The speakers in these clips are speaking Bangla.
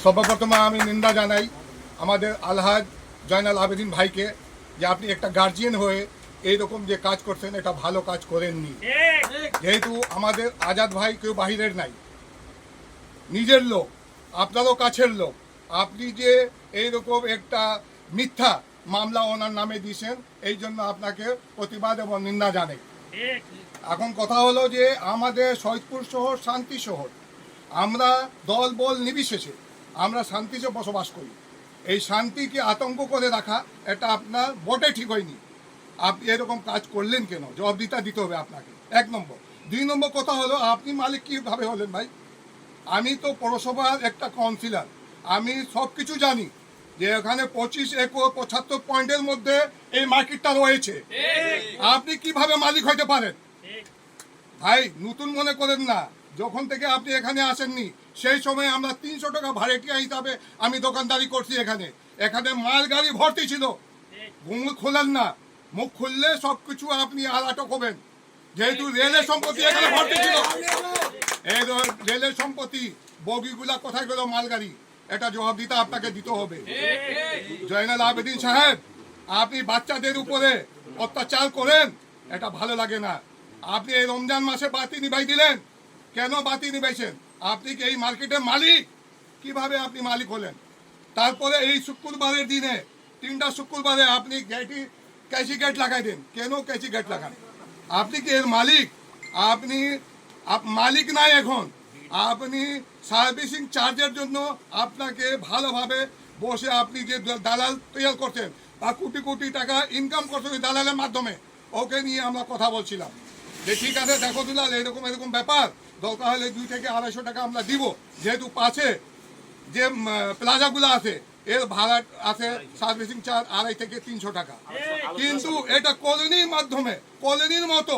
সর্বপ্রথমে আমি নিন্দা জানাই আমাদের আলহাজ জয়নাল আবেদিন ভাইকে যে আপনি একটা গার্জিয়ান হয়ে এইরকম যে কাজ করছেন এটা ভালো কাজ করেননি। যেহেতু আমাদের আজাদ ভাই কেউ বাহিরের নাই, নিজের লোক, আপনারও কাছের লোক, আপনি যে এইরকম একটা মিথ্যা মামলা ওনার নামে দিয়েছেন এই জন্য আপনাকে প্রতিবাদ এবং নিন্দা জানাই। এখন কথা হলো যে আমাদের সৈয়দপুর শহর শান্তি শহর, আমরা দল বল নির্বিশেষে আমরা শান্তিতে বসবাস করি। এই শান্তিকে আতঙ্ক করে রাখা এটা আপনার বটে ঠিক হয়নি। আপনি এরকম কাজ করলেন কেন? জবাবদিহিতা দিতে হবে আপনাকে, 1 নম্বর। 2 নম্বর কথা হলো আপনি মালিক কীভাবে হলেন ভাই? আমি তো পৌরসভার একটা কাউন্সিলর, আমি সব কিছু জানি যে এখানে 25 একর 75 পয়েন্টের মধ্যে এই মার্কেটটা রয়েছে। আপনি কিভাবে মালিক হইতে পারেন? ভাই নতুন মনে করেন না, যখন থেকে আপনি এখানে আসেননি সেই সময় আমরা 300 টাকা ভাড়াটিয়া হিসাবে আমি দোকানদারি করছি। এখানে মাল গাড়ি ভর্তি ছিল। মুখ খোলেন না, মুখ খুললে সব কিছু আপনি আলাটক হবেন। যেহেতু রেলের সম্পত্তি এখানে ভর্তি ছিল, এই রেলের সম্পত্তি বগিগুলা কোথায় গেল মালগাড়ি, এটা জবাবদিহিতা আপনাকে দিতে হবে। জয়নাল আবেদিন সাহেব, আপনি বাচ্চাদের উপরে অত্যাচার করেন, এটা ভালো লাগে না। আপনি এই রমজান মাসে বাতি নিভাই দিলেন, কেন বাতি নিভাইছেন? আপনি কি এই মার্কেটের মালিক? কিভাবে আপনি মালিক হলেন? তারপরে এই শুক্রবারের দিনে 3টা শুক্রবারে আপনি ক্যাশি গেট লাগাই দেন, কেন ক্যাশি গেট লাগান? আপনি কি এর মালিক? আপনি মালিক নাই এখন। আপনি সার্ভিসিং চার্জের জন্য আপনাকে ভালোভাবে বসে আপনি যে দালাল তৈরি করছেন বা কোটি কোটি টাকা ইনকাম করছেন ওই দালালের মাধ্যমে, ওকে নিয়ে আমরা কথা বলছিলাম যে ঠিক আছে দেখো দুলাল, এরকম ব্যাপার, দরকার হলে 2 থেকে 250 টাকা আমরা দিব। যেহেতু পাশে যে প্লাজাগুলো আছে এর ভাড়া আছে সার্ভিসিং চার্জ 250 থেকে 300 টাকা। কিন্তু এটা কলোনির মাধ্যমে, কলোনির মতো,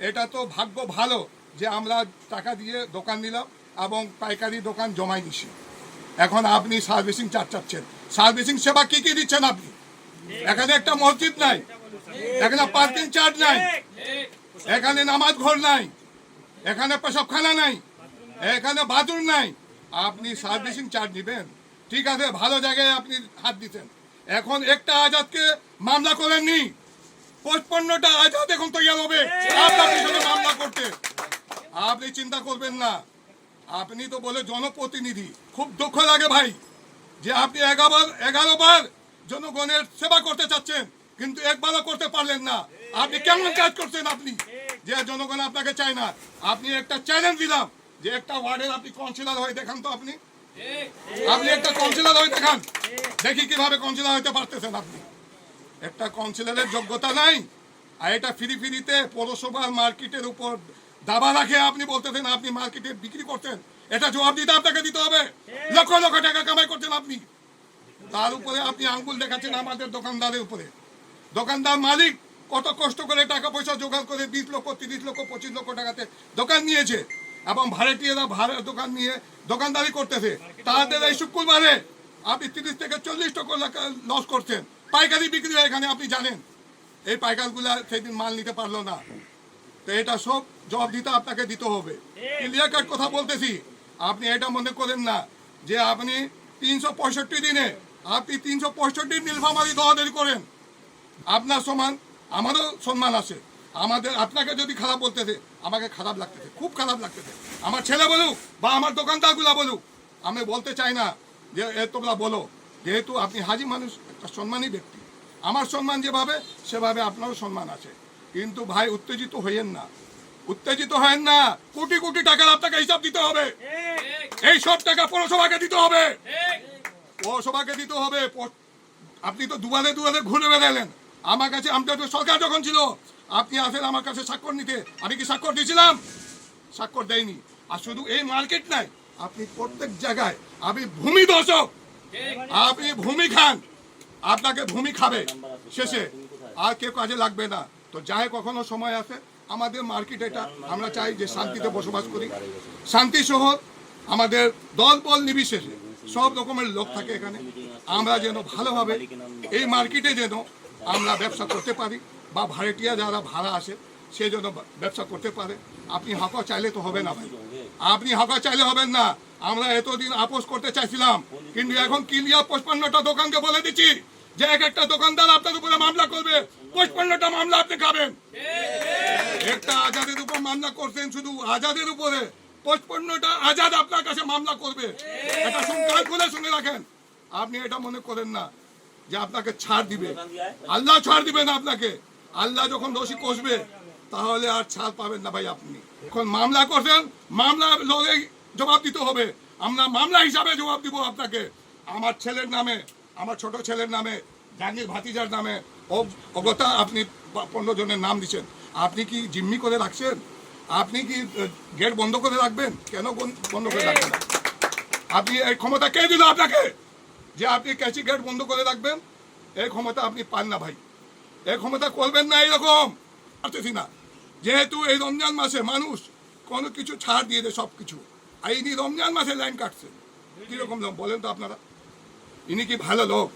এটা তো ভাগ্য ভালো যে আমরা টাকা দিয়ে দোকান নিলাম এবং পাইকারি দোকান জমাই দিছি। এখন আপনি সার্ভিসিং চার্জ চাচ্ছেন। সার্ভিসিং সেবা কি কি দিচ্ছেন আপনি? এখানে একটা মসজিদ নাই, এখানে পার্কিং চার্জ নাই, এখানে নামাজ ঘর নাই, এখানে পেশাবখানা নাই, এখানে বাথরুম নাই। আপনি সার্ভিসিং চার্জ দিবেন? ঠিক আছে, ভালো জায়গায় আপনি হাত দিচ্ছেন। এখন একটা আজাদকে মামলা করেননি, 55টা আজাদ এখন তৈরি হবে আপনার পিছনে মামলা করতে। আপনি চিন্তা করবেন না, আপনি তো বলে জনপ্রতিনিধি। খুব দুঃখ লাগে ভাই যে আপনি 11 বার জনগণের সেবা করতে চাচ্ছেন কিন্তু একবারও করতে পারলেন না। আপনি কেমন কাজ করছেন আপনি যে জনগণ আপনাকে চায় না? আপনি একটা চ্যালেঞ্জ দিলাম যে একটা ওয়ার্ডের আপনি কাউন্সিলর হয়ে দেখান তো। আপনি একটা কাউন্সিলর হয়ে দেখান, দেখি কিভাবে কাউন্সিলর হইতে পারতেছেন। আপনি একটা কাউন্সিলরের যোগ্যতা নাই, আর এটা ফ্রিতে পৌরসভার মার্কেটের উপর দাবা রাখে আপনি বলতেছেন আপনি মার্কেটে বিক্রি করছেন। এটা জবাবদিহিতা আপনাকে দিতে হবে। লক্ষ লক্ষ টাকা কামাই করছেন আপনি, তার উপরে আপনি আঙ্গুল দেখাচ্ছেন আমাদের দোকানদারের উপরে। দোকানদার মালিক কত কষ্ট করে টাকা পয়সা জোগাড় করে 20 লক্ষ 30 লক্ষ 25 লক্ষ টাকাতে দোকান নিয়েছে এবং ভাড়াটিয়ারা ভাড়া দোকান নিয়ে দোকানদারি করতেছে। তাদের এই শুক্রবারে আপনি 30 থেকে 40 টাকা লস করছেন। পাইকারি বিক্রি হয় এখানে, আপনি জানেন। এই পাইকারগুলা সেদিন মাল নিতে পারলো না। তো এটা সব জবাবদিহিতা আপনাকে দিতে হবে। ক্লিয়ার কাট কথা বলতেছি। আপনি এটা মনে করেন না যে আপনি 365 দিনে আপনি 365 নীলফামারী দৌড়াদৌড়ি করেন। আপনার সমান আমারও সম্মান আছে। আপনাকে যদি খারাপ বলতেছে আমাকে খারাপ লাগতেছে, খুব খারাপ লাগতেছে। আমার ছেলে বলুক বা আমার দোকানদারগুলা বলুক, আমি বলতে চাই না যে তোমরা বলো। যেহেতু আপনি হাজি মানুষ, একটা সম্মানী ব্যক্তি, আমার সম্মান যেভাবে সেভাবে আপনারও সম্মান আছে। কিন্তু ভাই উত্তেজিত হইয়েন না, উত্তেজিত হয়েন না। কোটি কোটি টাকার আপনাকে হিসাব দিতে হবে। এই সব টাকা পৌরসভাকে দিতে হবে, পৌরসভাকে দিতে হবে। আপনি তো দুয়ারে দুয়ারে ঘুরে বেড়ালেন আমার কাছে। আমাদের সরকার যখন ছিল আপনি আসেন আমার কাছে স্বাক্ষর নিতে, আমি কি স্বাক্ষর দিয়েছিলাম? স্বাক্ষর দেয়নি। আর শুধু এই মার্কেট নাই, আপনি প্রত্যেক জায়গায় আপনি ভূমি দর্শক, আপনি ভূমি খান, আপনাকে ভূমি খাবে শেষে, আর কেউ কাজে লাগবে না। তো যাই কখনো সময় আসে আমাদের মার্কেট এটা, আমরা চাই যে শান্তিতে বসবাস করি। শান্তি শহর, আমাদের দল বল নির্বিশেষে সব রকমের লোক থাকে এখানে। আমরা যেন ভালোভাবে এই মার্কেটে যেন আমরা ব্যবসা করতে পারি, বা ভাড়াটিয়া যারা ভাড়া আসে সেই জন্য ব্যবসা করতে পারে। আপনি হকা চাইলে তো হবে না ভাই, আপনি হকা চাইলে হবেন না। আমরা এতদিন আপোষ করতে চাইছিলাম, কিন্তু এখন ক্লিয়ার 55টা দোকানকে বলে দিচ্ছি যে এক একটা দোকানদার আপনার উপরে মামলা করবে, 55টা মামলা আপনি খাবেন। একটা আজাদের উপর মামলা করছেন, শুধু আজাদের উপরে 55টা আজাদ আপনার কাছে মামলা করবে। এটা কাল খুলে শুনে রাখেন। আপনি এটা মনে করেন না যে আপনাকে ছাড় দিবে, আল্লাহ ছাড় দিবে না আপনাকে। আল্লাহ যখন রশি কষবে তাহলে আর ছাড় পাবেন না ভাই। আপনি এখন মামলা করছেন, মামলা লড়ে জবাব দিতে হবে। আমরা মামলা হিসাবে জবাব দিব আপনাকে। আমার ছেলের নামে, আমার ছোট ছেলের নামে, জাহাঙ্গীর ভাতিজার নামে অগতা আপনি 15 জনের নাম দিচ্ছেন। আপনি কি জিম্মি করে রাখছেন? আপনি কি গেট বন্ধ করে রাখবেন? কেন বন্ধ করে রাখবেন? আপনি এই ক্ষমতা কে দিল আপনাকে যে আপনি ক্যাচি গেট বন্ধ করে রাখবেন? এই ক্ষমতা আপনি পান না ভাই, এই ক্ষমতা করবেন না। এইরকম পারতেছি না, যেহেতু এই রমজান মাসে মানুষ কোনো কিছু ছাড় দিয়ে দেয় সব কিছু। আর ইনি রমজান মাসে লাইন কাটছে, কিরকম লোক বলেন তো আপনারা? ইনি কি ভালো লোক?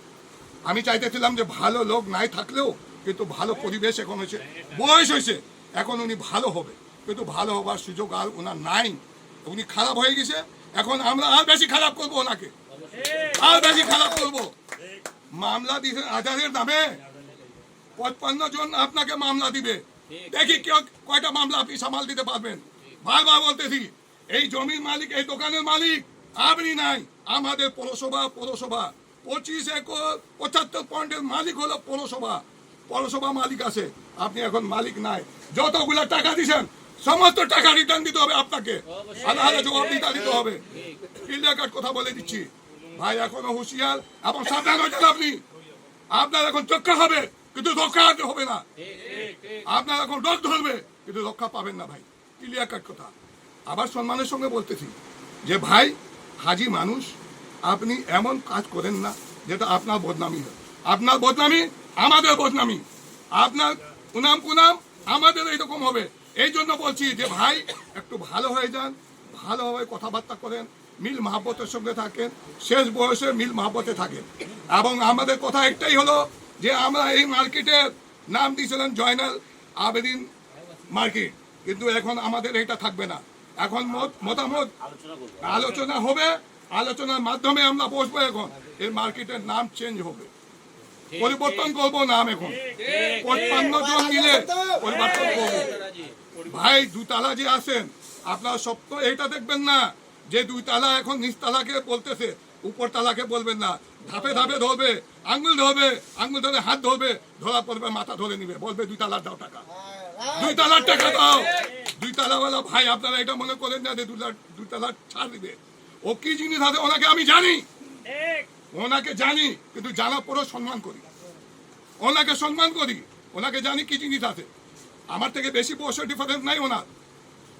আমি চাইতেছিলাম যে ভালো লোক নাই থাকলেও কিন্তু ভালো পরিবেশ এখন হয়েছে, বয়স হয়েছে, এখন উনি ভালো হবে, কিন্তু ভালো হবার সুযোগ আর ওনার নাই। উনি খারাপ হয়ে গেছে, এখন আমরা আর বেশি খারাপ করবো ওনাকে, আর বেশি খারাপ করবো। মামলা দিয়েছেন আজাদের নামে, 55 জন আপনাকে মামলা দিবে। দেখি কয়টা মামলা আপনি সামাল দিতে পারবেন। বারবার বলতেছি, এই জমির মালিক, এই দোকানের মালিক আপনি নাই, আমাদের পৌরসভা 25 একর 75 পয়েন্টের মালিক হলো পৌরসভা মালিক আছে। আপনি এখন মালিক নাই। যতগুলো টাকা দিচ্ছেন সমস্ত টাকা রিটার্ন দিতে হবে আপনাকে, আলাদা জবাব দিতে হবে। ক্লিয়ার কাট কথা বলে দিচ্ছি ভাই, এখনো হুঁশিয়ার এবং সাবধান হয়েছেন আপনি। আপনার এখন রক্ষা হবে কিন্তু রক্ষা হবে না। আপনার এখন রোগ ধরবে কিন্তু রক্ষা পাবেন না ভাই। ক্লিয়ার কাট কথা। আবার সম্মানের সঙ্গে বলতেছি যে ভাই, হাজি মানুষ, আপনি এমন কাজ করেন না যেটা আপনার বদনামি হয়। আপনার বদনামি আমাদের বদনামি, আপনার উনাম কুনাম আমাদের এইরকম হবে। এই জন্য বলছি যে ভাই, একটু ভালো হয়ে যান, ভালোভাবে কথাবার্তা করেন, মিল মহাব্বতের সঙ্গে থাকেন, শেষ বয়সে মিল মহাব্বতে থাকেন। এবং আমাদের কথা একটাই হলো যে আমরা এই মার্কেটের নাম দিয়েছিলেন জয়নাল আবেদিন মার্কেট, কিন্তু এখন আমাদের এটা থাকবে না। এখন মতামত আলোচনা হবে, আলোচনার মাধ্যমে আমরা বসবো। এখন এই মার্কেটের নাম চেঞ্জ হবে, পরিবর্তন করবো নাম। এখন 55 জন মিলে পরিবর্তন করবো ভাই। 2 তালা যে আছেন আপনারা সব তো এইটা দেখবেন না যে 2 তালা এখন নিচ তালাকে বলতেছে, উপর তালাকে বলবেন না। ধাপে ধাপে ধরবে, আঙ্গুল ধরবে, আঙ্গুল ধরে হাত ধরবে, ধরা পড়বে, মাথা ধরে নিবে, বলবে 2 তালার দাও টাকা, 2 তালার টাকা দাও। 2 তালাওয়ালা ভাই, আপনারা এটা মনে করেন না যে 2 তালার ছাড় দিবে। ও কি জিনিস আছে ওনাকে আমি জানি, ওনাকে জানি, কিন্তু জানার পরেও সম্মান করি, ওনাকে সম্মান করি, ওনাকে জানি কি জিনিস আছে। আমার থেকে বেশি বয়সের ডিফারেন্স নাই ওনার।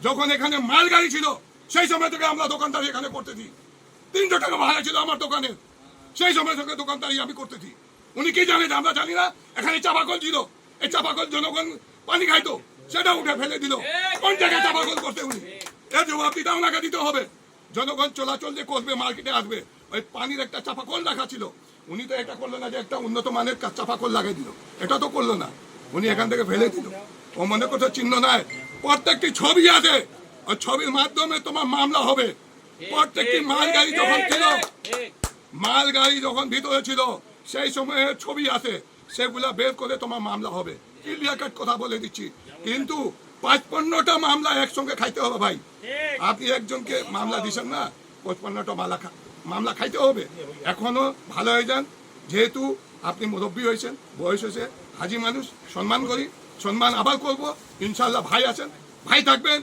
যখন এখানে মাল গাড়ি ছিল সেই সময় থেকে আমরা দোকানদারি এখানে করতেছি। 300 টাকা ভাড়া ছিল আমার দোকানে, সেই সময় থেকে দোকানদারি আমি করতেছি। উনি কি জানেন আমরা জানি না? এখানে চাপাকল ছিল, এই চাপাকল জনগণ পানি খাইতো, সেটা উঠে ফেলে দিল। কোন জায়গায় চাপাকল করতে উনি? এর জবাব দিতে ওনাকে দিতে হবে। জনগণ চলাচল যে করবে, মার্কেটে আসবে, ওই পানির একটা চাপাকল রাখা ছিল, উনি তো এটা করলো না যে একটা উন্নত মানের চাপাকল লাগাই দিল, এটা তো করলো না, উনি এখান থেকে ফেলে দিল। ও মনে করছে চিহ্ন নাই, প্রত্যেকটি ছবি আছে, ওই ছবির মাধ্যমে তোমার মামলা হবে। প্রত্যেকটি মালগাড়ি যখন ছিল, মালগাড়ি যখন ভিতরে ছিল সেই সময়ে ছবি আছে, সেগুলা বের করে তোমার মামলা হবে। ক্লিয়ার কাট কথা বলে দিচ্ছি। কিন্তু 55টা মামলা একসঙ্গে খাইতে হবে ভাই। আপনি একজনকে মামলা দিচ্ছেন না, 55টা মামলা খাইতে হবে। এখনো ভালো হয়ে যান, যেহেতু আপনি মুরব্বী হয়েছেন, বয়স হয়েছে, হাজি মানুষ, সম্মান করি, সম্মান আবার করবো ইনশাল্লাহ। ভাই আছেন, ভাই থাকবেন,